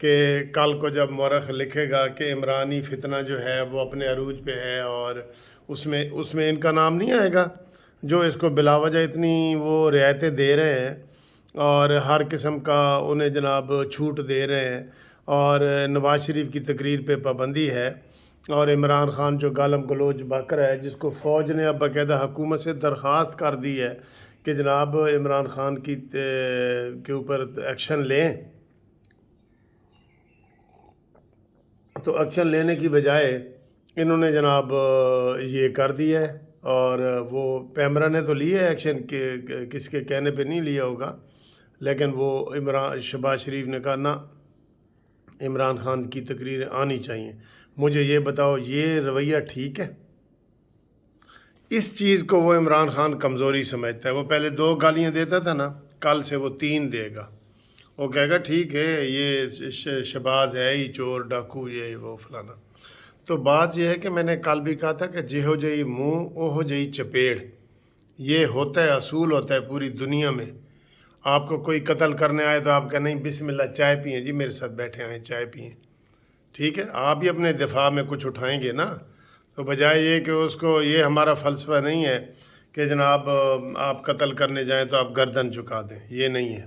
کہ کل کو جب مورخ لکھے گا کہ عمرانی فتنہ جو ہے وہ اپنے عروج پہ ہے اور اس میں ان کا نام نہیں آئے گا، جو اس کو بلا وجہ اتنی وہ رعایتیں دے رہے ہیں اور ہر قسم کا انہیں جناب چھوٹ دے رہے ہیں، اور نواز شریف کی تقریر پہ پابندی ہے، اور عمران خان جو گالم گلوچ بکر ہے، جس کو فوج نے اب باقاعدہ حکومت سے درخواست کر دی ہے کہ جناب عمران خان کے اوپر ایکشن لیں، تو ایکشن لینے کی بجائے انہوں نے جناب یہ کر دیا ہے، اور وہ پیمرا نے تو لیا ہے ایکشن، کس کے کہنے پہ نہیں لیا ہوگا، لیکن وہ شہباز شریف نے کہا نا عمران خان کی تقریریں آنی چاہیے۔ مجھے یہ بتاؤ یہ رویہ ٹھیک ہے؟ اس چیز کو وہ عمران خان کمزوری سمجھتا ہے۔ وہ پہلے 2 گالیاں دیتا تھا نا، کل سے وہ 3 دے گا، وہ کہے گا ٹھیک ہے یہ شہباز ہے ہی چور ڈاکو یہ وہ فلانا۔ تو بات یہ ہے کہ میں نے کل بھی کہا تھا کہ جہو جئی منہ اوہو جئی چپیڑ، یہ ہوتا ہے، اصول ہوتا ہے پوری دنیا میں۔ آپ کو کوئی قتل کرنے آئے تو آپ کہیں نہیں بسم اللہ چائے پئیں جی، میرے ساتھ بیٹھے آئیں چائے پئیں، ٹھیک ہے، آپ بھی اپنے دفاع میں کچھ اٹھائیں گے نا، تو بجائے یہ کہ اس کو، یہ ہمارا فلسفہ نہیں ہے کہ جناب آپ قتل کرنے جائیں تو آپ گردن جھکا دیں، یہ نہیں ہے،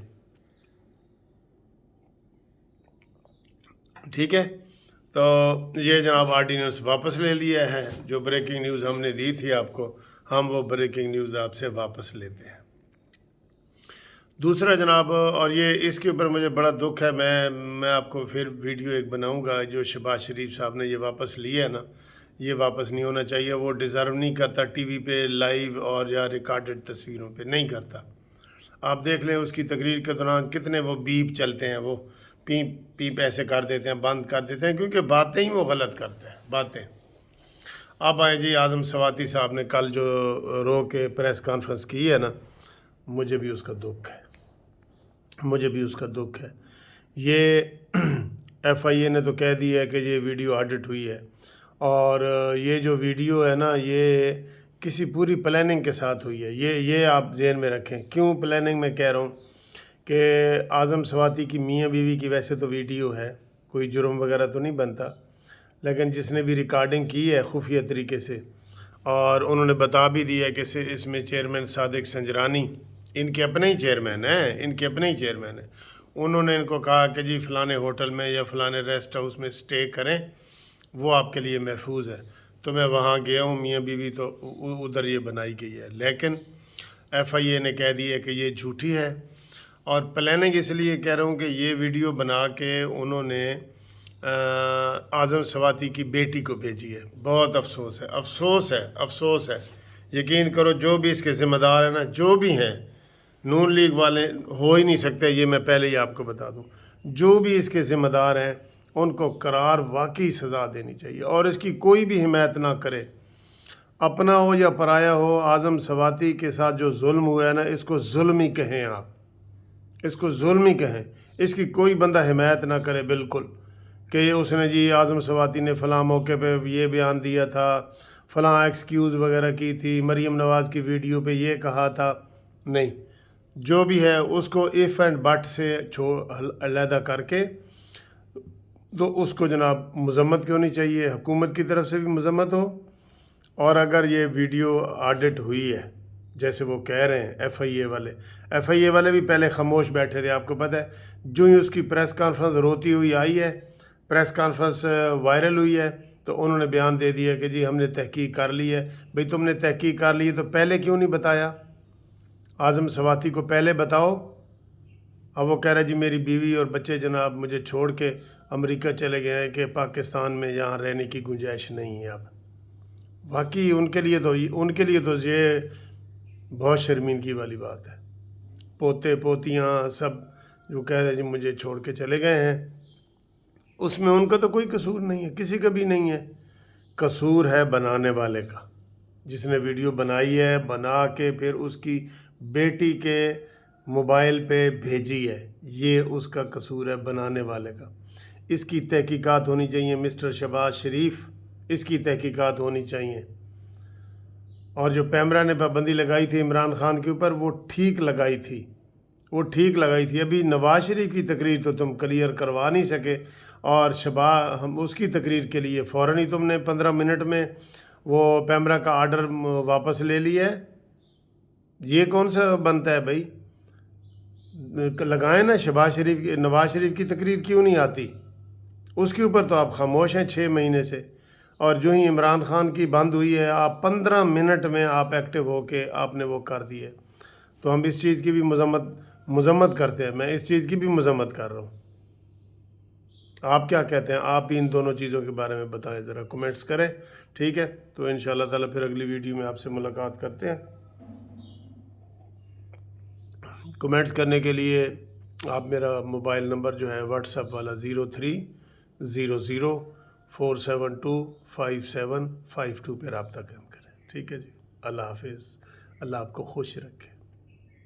ٹھیک ہے۔ تو یہ جناب آرڈیننس واپس لے لیا ہے، جو بریکنگ نیوز ہم نے دی تھی آپ کو، ہم وہ بریکنگ نیوز آپ سے واپس لیتے ہیں۔ دوسرا جناب، اور یہ اس کے اوپر مجھے بڑا دکھ ہے، میں آپ کو پھر ویڈیو ایک بناؤں گا، جو شہباز شریف صاحب نے یہ واپس لیا ہے نا، یہ واپس نہیں ہونا چاہیے، وہ ڈیزرو نہیں کرتا ٹی وی پہ لائیو اور یا ریکارڈڈ تصویروں پہ، نہیں کرتا۔ آپ دیکھ لیں اس کی تقریر کے دوران کتنے وہ بیپ چلتے ہیں، وہ پیپ پیپ ایسے کر دیتے ہیں، بند کر دیتے ہیں، کیونکہ باتیں ہی وہ غلط کرتے ہیں، باتیں۔ اب آئیں جی، اعظم سواتی صاحب نے کل جو رو کے پریس کانفرنس کی ہے نا، مجھے بھی اس کا دکھ ہے، مجھے بھی اس کا دکھ ہے۔ یہ ایف آئی اے نے تو کہہ دیا ہے کہ یہ ویڈیو آڈٹ ہوئی ہے، اور یہ جو ویڈیو ہے نا یہ کسی پوری پلاننگ کے ساتھ ہوئی ہے، یہ آپ ذہن میں رکھیں۔ کیوں پلاننگ میں کہہ رہا ہوں کہ اعظم سواتی کی میاں بیوی کی ویسے تو ویڈیو ہے، کوئی جرم وغیرہ تو نہیں بنتا، لیکن جس نے بھی ریکارڈنگ کی ہے خفیہ طریقے سے، اور انہوں نے بتا بھی دیا کہ اس میں چیئرمین صادق سنجرانی، ان کے اپنے ہی چیئرمین ہیں، انہوں نے ان کو کہا کہ جی فلانے ہوٹل میں یا فلانے ریسٹ ہاؤس میں سٹے کریں، وہ آپ کے لیے محفوظ ہے۔ تو میں وہاں گیا ہوں، میاں بیوی تو ادھر یہ بنائی گئی ہے، لیکن ایف آئی اے نے کہہ دیا کہ یہ جھوٹی ہے۔ اور پلاننگ اس لیے کہہ رہا ہوں کہ یہ ویڈیو بنا کے انہوں نے اعظم سواتی کی بیٹی کو بھیجی ہے۔ بہت افسوس ہے، یقین کرو، جو بھی اس کے ذمہ دار ہیں نا، جو بھی ہیں، نون لیگ والے ہو ہی نہیں سکتے، یہ میں پہلے ہی آپ کو بتا دوں، جو بھی اس کے ذمہ دار ہیں ان کو قرار واقعی سزا دینی چاہیے، اور اس کی کوئی بھی حمایت نہ کرے، اپنا ہو یا پرایا ہو۔ اعظم سواتی کے ساتھ جو ظلم ہوا ہے نا، اس کو ظلم ہی کہیں، آپ اس کو ظلم ہی کہیں، اس کی کوئی بندہ حمایت نہ کرے بالکل، کہ اس نے جی اعظم سواتی نے فلاں موقع پہ یہ بیان دیا تھا، فلاں ایکسکیوز وغیرہ کی تھی، مریم نواز کی ویڈیو پہ یہ کہا تھا، نہیں، جو بھی ہے اس کو ایف اینڈ بٹ سے علیحدہ کر کے، تو اس کو جناب مذمت کی ہونی چاہیے، حکومت کی طرف سے بھی مذمت ہو، اور اگر یہ ویڈیو آڈٹ ہوئی ہے جیسے وہ کہہ رہے ہیں ایف آئی اے والے بھی پہلے خاموش بیٹھے تھے، آپ کو پتہ ہے، جو ہی اس کی پریس کانفرنس روتی ہوئی آئی ہے، پریس کانفرنس وائرل ہوئی ہے، تو انہوں نے بیان دے دیا کہ جی ہم نے تحقیق کر لی ہے۔ بھئی تم نے تحقیق کر لی ہے تو پہلے کیوں نہیں بتایا؟ اعظم سواتی کو پہلے بتاؤ۔ اب وہ کہہ رہا ہے جی میری بیوی اور بچے جناب مجھے چھوڑ کے امریکہ چلے گئے ہیں کہ پاکستان میں یہاں رہنے کی گنجائش نہیں ہے۔ اب واقعی ان کے لیے تو یہ بہت شرمندگی والی بات ہے، پوتے پوتیاں سب جو کہہ رہے ہیں جی مجھے چھوڑ کے چلے گئے ہیں، اس میں ان کا تو کوئی قصور نہیں ہے، کسی کا بھی نہیں ہے، قصور ہے بنانے والے کا، جس نے ویڈیو بنائی ہے، بنا کے پھر اس کی بیٹی کے موبائل پہ بھیجی ہے، یہ اس کا قصور ہے بنانے والے کا۔ اس کی تحقیقات ہونی چاہیے، مسٹر شہباز شریف، اس کی تحقیقات ہونی چاہیے۔ اور جو پیمرا نے پابندی لگائی تھی عمران خان کے اوپر، وہ ٹھیک لگائی تھی، وہ ٹھیک لگائی تھی. ابھی نواز شریف کی تقریر تو تم کلیئر کروا نہیں سکے، اور ہم اس کی تقریر کے لیے فوراً ہی تم نے 15 منٹ میں وہ پیمرا کا آرڈر واپس لے لیا ہے. یہ کون سا بنتا ہے بھائی؟ لگائیں نا نواز شریف کی تقریر کیوں نہیں آتی؟ اس کے اوپر تو آپ خاموش ہیں 6 مہینے سے، اور جو ہی عمران خان کی بند ہوئی ہے آپ 15 منٹ میں آپ ایکٹیو ہو کے آپ نے وہ کر دی ہے. تو ہم اس چیز کی بھی مذمت کرتے ہیں. میں اس چیز کی بھی مذمت کر رہا ہوں. آپ کیا کہتے ہیں؟ آپ بھی ان دونوں چیزوں کے بارے میں بتائیں، ذرا کمنٹس کریں. ٹھیک ہے، تو انشاءاللہ تعالیٰ پھر اگلی ویڈیو میں آپ سے ملاقات کرتے ہیں. کمنٹس کرنے کے لیے آپ میرا موبائل نمبر جو ہے واٹس ایپ والا 030047257552 پہ رابطہ قائم کریں. ٹھیک ہے جی، اللہ حافظ. اللہ آپ کو خوش رکھے.